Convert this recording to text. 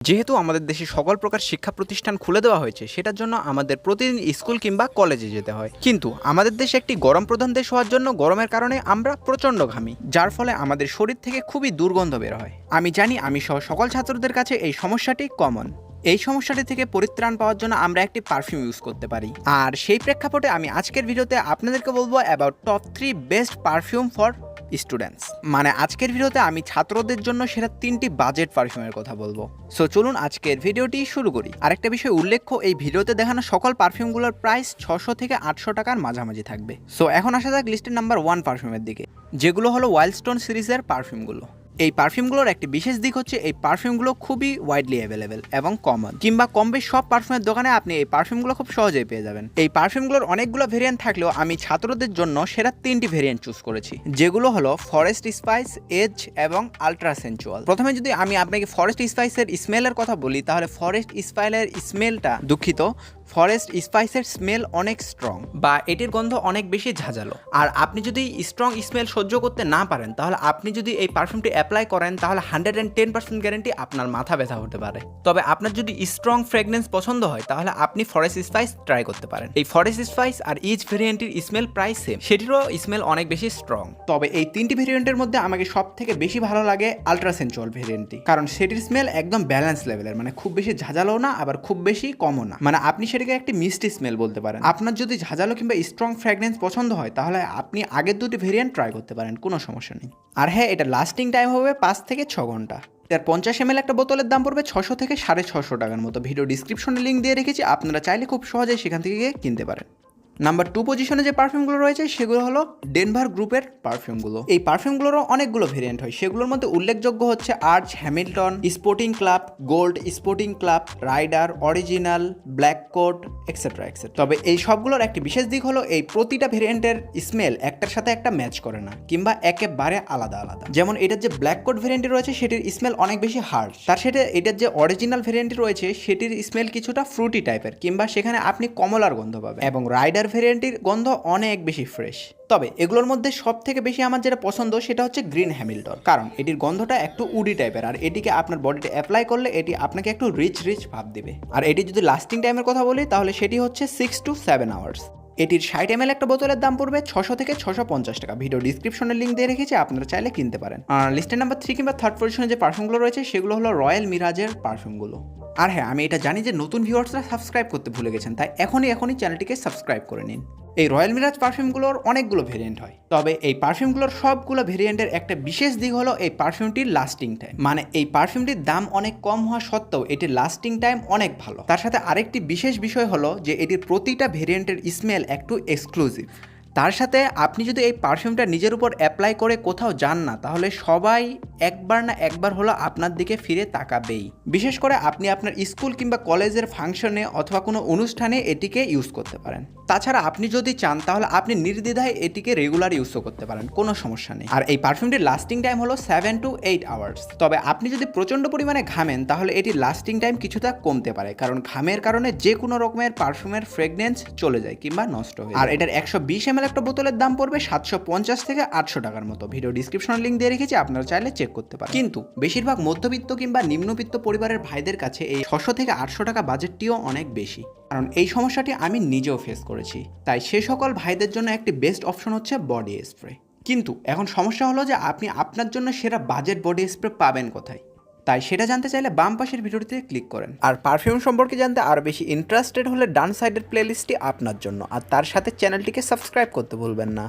যেহেতু আমাদের দেশে সকল প্রকার শিক্ষা প্রতিষ্ঠান খুলে দেওয়া হয়েছে, সেটার জন্য আমাদের প্রতিদিন স্কুল কিংবা কলেজে যেতে হয়। কিন্তু আমাদের দেশ একটি গরম প্রধান দেশ হওয়ার জন্য গরমের কারণে আমরা প্রচণ্ড ঘামি, যার ফলে আমাদের শরীর থেকে খুবই দুর্গন্ধ বের হয়। আমি জানি আমি সহ সকল ছাত্রদের কাছে এই সমস্যাটি কমন। এই সমস্যাটি থেকে পরিত্রাণ পাওয়ার জন্য আমরা একটি পারফিউম ইউজ করতে পারি। আর সেই প্রেক্ষাপটে আমি আজকের ভিডিওতে আপনাদেরকে বলবো about top 3 best perfume for students. মানে আজকের ভিডিওতে আমি ছাত্রদের জন্য সেরা 3টি বাজেট পারফিউমের কথা বলবো। সো চলুন আজকের ভিডিওটি শুরু করি। আরেকটা বিষয় উল্লেখ্য, এই ভিডিওতে দেখানো সকল পারফিউমগুলোর প্রাইস 600 থেকে 800 টাকার মাঝামাঝি থাকবে। সো এখন আসা যাক লিস্টের নাম্বার 1 পারফিউমের দিকে, যেগুলো হলো ওয়াইল্ড স্টোন সিরিজের পারফিউমগুলো। এই পারফিউমগুলোর একটি বিশেষ দিক হচ্ছে এই পারফিউমগুলো খুবই ওয়াইডলি অ্যাভেলেবেল এবং কমন, কিংবা কম বেশ সব পারফিউমের দোকানে আপনি এই পারফিউমগুলো খুব সহজেই পেয়ে যাবেন। এই পারফিউমগুলোর অনেকগুলো ভেরিয়েন্ট থাকলেও আমি ছাত্রদের জন্য সেরা 3টি ভেরিয়েন্ট চুজ করেছি, যেগুলো হলো ফরেস্ট স্পাইস, এজ এবং আলট্রা সেনচুয়াল। প্রথমে যদি আমি আপনাকে ফরেস্ট স্পাইসের স্মেলের কথা বলি, তাহলে ফরেস্ট স্পাইসের স্মেলটা ফরেস্ট স্পাইসের স্মেল অনেক স্ট্রং, বা এটির গন্ধ অনেক বেশি ঝাঁঝালো। আর আপনি যদি স্ট্রং স্মেল সহ্য করতে না পারেন, তাহলে আপনি যদি এই পারফিউমটি অ্যাপ্লাই করেন, তাহলে 110% গ্যারেন্টি আপনার মাথা ব্যথা হতে পারে। তবে আপনার যদি স্ট্রং ফ্রেগনেন্স পছন্দ হয়, তাহলে আপনি ফরেস্ট স্পাইস ট্রাই করতে পারেন। এই ফরেস্ট স্পাইস আর ইচ ভেরিয়েন্টের স্মেল প্রায় সেম, সেটিরও স্মেল অনেক বেশি স্ট্রং। তবে এই 3টি ভেরিয়েন্টের মধ্যে আমাকে সব থেকে বেশি ভালো লাগে আলট্রা সেনচুয়াল ভেরিয়েন্টটি, কারণ সেটির স্মেল একদম ব্যালেন্স লেভেলের, মানে খুব বেশি ঝাঁঝালো না, আবার খুব বেশি কমও না। মানে আপনি সেটাকে একটি মিষ্টি স্মেল বলতে পারেন। আপনার যদি ঝাঁঝালো কিংবা স্ট্রং ফ্র্যাগনেন্স পছন্দ হয়, তাহলে আপনি আগের 2টি ভেরিয়েন্ট ট্রাই করতে পারেন, কোনো সমস্যা নেই। আর হ্যাঁ, এটা লাস্টিং টাইম হবে 5 থেকে 6 ঘন্টা। এর 50 ml একটা বোতলের দাম পড়বে 600 থেকে 650 টাকার মতো। ভিডিও ডিসক্রিপশনে লিঙ্ক দিয়ে রেখেছি, আপনারা চাইলে খুব সহজেই সেখান থেকে গিয়ে কিনতে পারেন। নাম্বার 2 পজিশনে যে পারফিউমগুলো রয়েছে, সেগুলো হলো ডেনভার গ্রুপের পারফিউমগুলো। এই পারফিউমগুলোরও অনেকগুলো ভেরিয়েন্ট হয়, সেগুলোর মধ্যে উল্লেখযোগ্য হচ্ছে Arch, Hamilton, sporting club, gold sporting club, rider, original, black coat, extra extra. তবে এই সবগুলোর একটি বিশেষ দিক হলো এই প্রতিটা ভেরিয়েন্টের স্মেল একটার সাথে একটা ম্যাচ করে না, কিংবা একেবারে আলাদা আলাদা। যেমন এটার যে ব্ল্যাক কোট ভেরিয়েন্টটি রয়েছে, সেটির স্মেল অনেক বেশি হার্ড। তার সাথে এটার যে অরিজিনাল ভেরিয়েন্টটি রয়েছে, সেটির স্মেল কিছুটা ফ্রুটি টাইপের, কিংবা সেখানে আপনি কমলার গন্ধ পাবেন। এবং রাইডার ভেরিয়েন্টটির গন্ধ অনেক বেশি ফ্রেশ। তবে এগুলোর মধ্যে সব থেকে বেশি আমার যেটা পছন্দ, সেটা হচ্ছে গ্রিন হ্যামিল্টন, কারণ এটির গন্ধটা একটু উডি টাইপের, আর এটিকে আপনার বডিতে অ্যাপ্লাই করলে এটি আপনাকে একটু রিচ ভাব দিবে। আর এটি যদি লাস্টিং টাইমের কথা বলি, তাহলে সেটি হচ্ছে 6 to 7 আওয়ার্স। এটির 60 ml একটা বোতলের দাম পড়বে 600 থেকে 650 টাকা। ভিডিও ডিসক্রিপশনে লিঙ্ক দিয়ে রেখেছি, আপনারা চাইলে কিনতে পারেন। আর লিস্টের নাম্বার 3 কিংবা 3rd পজিশনে যে পারফিউমগুলো রয়েছে, সেগুলো হলো রয়্যাল মিরাজের পারফিউমগুলো। আর হ্যাঁ, আমি এটা জানি যে নতুন ভিউয়ার্সরা সাবস্ক্রাইব করতে ভুলে গেছেন, তাই এখনই চ্যানেলটিকে সাবস্ক্রাইব করে নিন। এই রয়্যাল মিরাজ পারফিউমগুলোর অনেকগুলো ভেরিয়েন্ট হয়, তবে এই পারফিউমগুলোর সবগুলো ভেরিয়েন্টের একটা বিশেষ দিক হলো এই পারফিউমটির লাস্টিং টাইম। মানে এই পারফিউমটির দাম অনেক কম হওয়া সত্ত্বেও এটির লাস্টিং টাইম অনেক ভালো। তার সাথে আরেকটি বিশেষ বিষয় হলো যে এটির প্রতিটা ভেরিয়েন্টের স্মেল একটু এক্সক্লুসিভ। তার সাথে আপনি যদি এই পারফিউমটা নিজের উপর অ্যাপ্লাই করে কোথাও যান না, তাহলে সবাই একবার না একবার হলো আপনার দিকে ফিরে তাকাবেই। বিশেষ করে আপনি আপনার স্কুল কিংবা কলেজের ফাংশনে অথবা কোনো অনুষ্ঠানে এটিকে ইউজ করতে পারেন। তাছাড়া আপনি যদি চান, তাহলে আপনি নির্দ্বিধায় এটিকে রেগুলার ইউজও করতে পারেন, কোনো সমস্যা নেই। আর এই পারফিউমটির লাস্টিং টাইম হলো 7 to 8 আওয়ার্স। তবে আপনি যদি প্রচণ্ড পরিমাণে ঘামেন, তাহলে এটির লাস্টিং টাইম কিছুটা কমতে পারে, কারণ ঘামের কারণে যে কোনো রকমের পারফিউমের ফ্রেগনেন্স চলে যায় কিংবা নষ্ট হয়। আর এটার 120 ml একটা বোতলের দাম পড়বে 750 থেকে 800 টাকার মতো। ভিডিও ডিসক্রিপশনে লিঙ্ক দিয়ে রেখেছি, আপনারা চাইলে চেক করতে পারেন। কিন্তু বেশিরভাগ মধ্যবিত্ত কিংবা নিম্নবিত্ত পরিবারের ভাইদের কাছে এই 600 থেকে 800 টাকা বাজেটটিও অনেক বেশি, কারণ এই সমস্যাটি আমি নিজেও ফেস করেছি। তাই সে সকল ভাইদের জন্য একটি বেস্ট অপশন হচ্ছে বডি স্প্রে। কিন্তু এখন সমস্যা হলো যে আপনি আপনার জন্য সেরা বাজেট বডি স্প্রে পাবেন কোথায়? তাই সেটা জানতে চাইলে বাম পাশের ভিডিওটিতে ক্লিক করেন। আর পারফিউম সম্পর্কে জানতে আরও বেশি ইন্টারেস্টেড হলে ডান সাইডের প্লেলিস্টটি আপনার জন্য। আর তার সাথে চ্যানেলটিকে সাবস্ক্রাইব করতে ভুলবেন না।